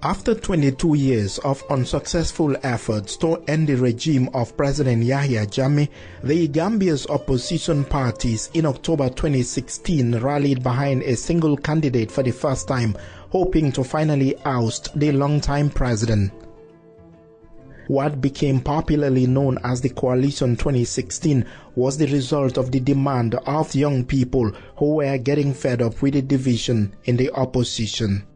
After 22 years of unsuccessful efforts to end the regime of President Yahya Jammeh, the Gambia's opposition parties in October 2016 rallied behind a single candidate for the first time, hoping to finally oust the longtime president. What became popularly known as the Coalition 2016 was the result of the demand of young people who were getting fed up with the division in the opposition.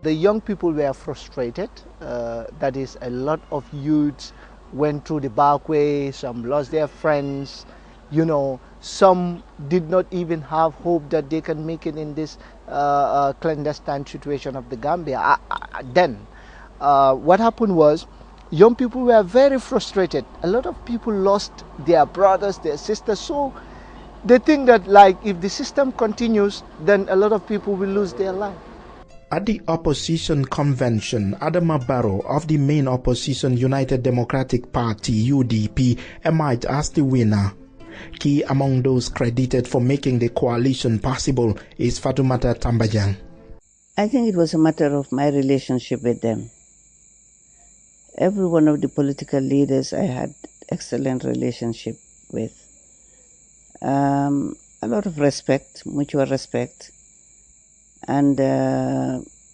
The young people were frustrated. That is, a lot of youths went through the back way, some lost their friends, some did not even have hope that they can make it in this clandestine situation of the Gambia. Then, what happened was, young people were very frustrated. A lot of people lost their brothers, their sisters, so they think that if the system continues, then a lot of people will lose their life. At the opposition convention, Adama Barrow of the main opposition United Democratic Party (UDP) emerged as the winner. Key among those credited for making the coalition possible is Fatoumata Tambajang. I think it was a matter of my relationship with them. Every one of the political leaders I had excellent relationship with. A lot of respect, mutual respect. And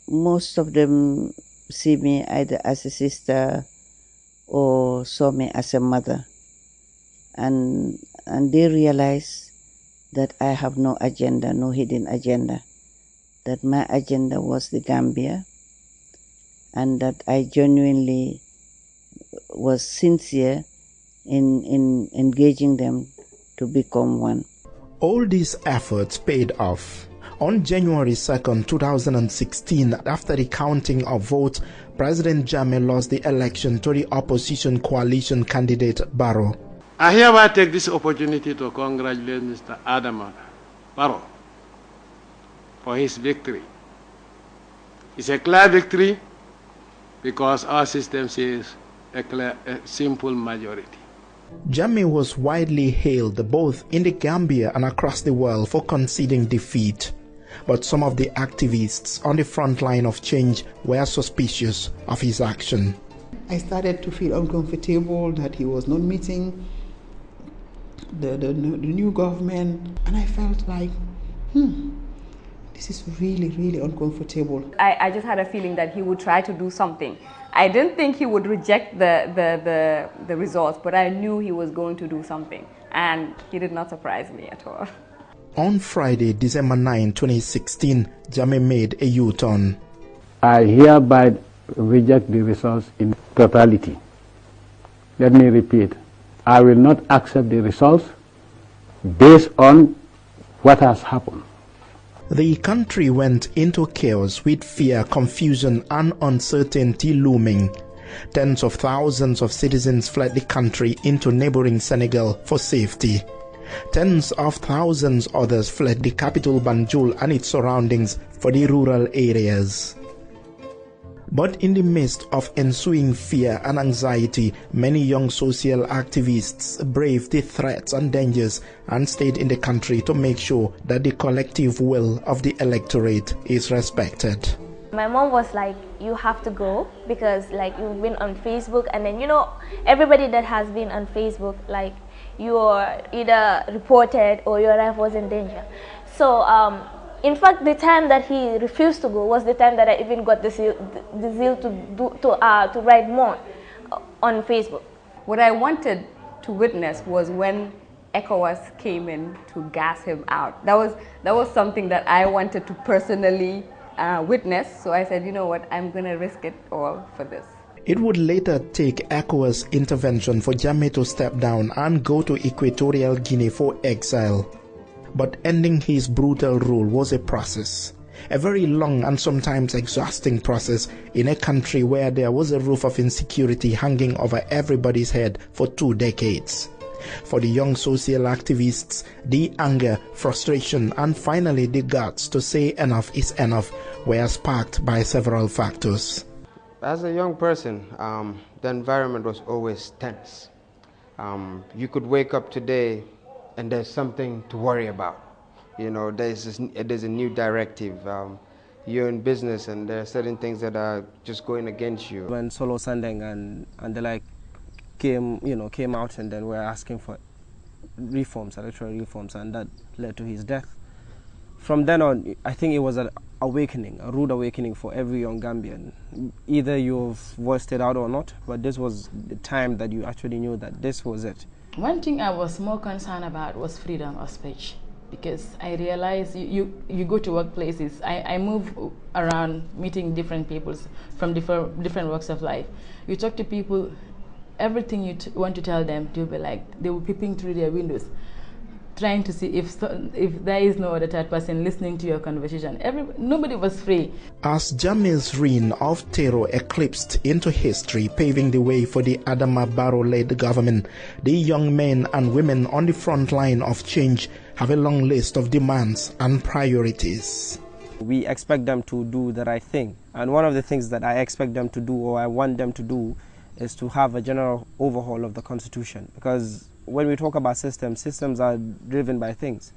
most of them see me either as a sister or saw me as a mother. And they realize that I have no agenda, no hidden agenda. That my agenda was the Gambia, and that I genuinely was sincere in engaging them to become one. All these efforts paid off. On January 2nd, 2016, after the counting of votes, President Jammeh lost the election to the opposition coalition candidate Barrow. I hereby take this opportunity to congratulate Mr. Adama Barrow for his victory. It's a clear victory because our system says a simple majority. Jammeh was widely hailed both in the Gambia and across the world for conceding defeat. But some of the activists on the front line of change were suspicious of his action. I started to feel uncomfortable that he was not meeting the new government, and I felt like, this is really, really uncomfortable. I just had a feeling that he would try to do something. I didn't think he would reject the results, but I knew he was going to do something, and he did not surprise me at all. On Friday, December 9, 2016, Jammeh made a U-turn. I hereby reject the results in totality. Let me repeat, I will not accept the results based on what has happened. The country went into chaos with fear, confusion, and uncertainty looming. Tens of thousands of citizens fled the country into neighboring Senegal for safety. Tens of thousands others fled the capital Banjul and its surroundings for the rural areas. But in the midst of ensuing fear and anxiety, many young social activists braved the threats and dangers and stayed in the country to make sure that the collective will of the electorate is respected. My mom was like, you have to go because you've been on Facebook, and then everybody that has been on Facebook, you're either reported or your life was in danger. So in fact, the time that he refused to go was the time that I even got the zeal to write more on Facebook. What I wanted to witness was when ECOWAS came in to gas him out. That was something that I wanted to personally witness. So I said, you know what, I'm going to risk it all for this. It would later take ECOWAS intervention for Jammeh to step down and go to Equatorial Guinea for exile. But ending his brutal rule was a process, a very long and sometimes exhausting process in a country where there was a roof of insecurity hanging over everybody's head for 2 decades. For the young social activists, the anger, frustration, and finally the guts to say enough is enough were sparked by several factors. As a young person, the environment was always tense. You could wake up today and there's something to worry about. There's a new directive. you're in business and there are certain things that are just going against you. When Solo Sandeng and the like came out and then were asking for reforms, electoral reforms, and that led to his death. From then on, I think it was an awakening, a rude awakening for every young Gambian. Either you've voiced it out or not, but this was the time that you actually knew that this was it. One thing I was more concerned about was freedom of speech, because I realized you go to workplaces. I move around meeting different people from different walks of life. You talk to people, everything you want to tell them, they'll be like, they were peeping through their windows, trying to see if there is no other third person listening to your conversation. Nobody was free. As Jammeh's reign of terror eclipsed into history, paving the way for the Adama Barrow-led government, the young men and women on the front line of change have a long list of demands and priorities. We expect them to do the right thing. And one of the things that I expect them to do, or I want them to do, is to have a general overhaul of the Constitution. Because when we talk about systems are driven by things.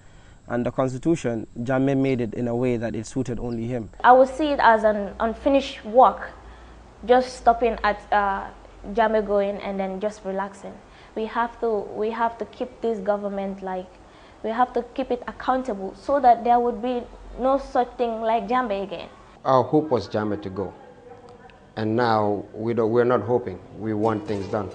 And the Constitution, Jammeh made it in a way that it suited only him. I would see it as an unfinished work, just stopping at Jammeh going and then just relaxing. We have to keep this government, like, we have to keep it accountable so that there would be no such thing like Jammeh again. Our hope was Jammeh to go. And now we're not hoping, we want things done.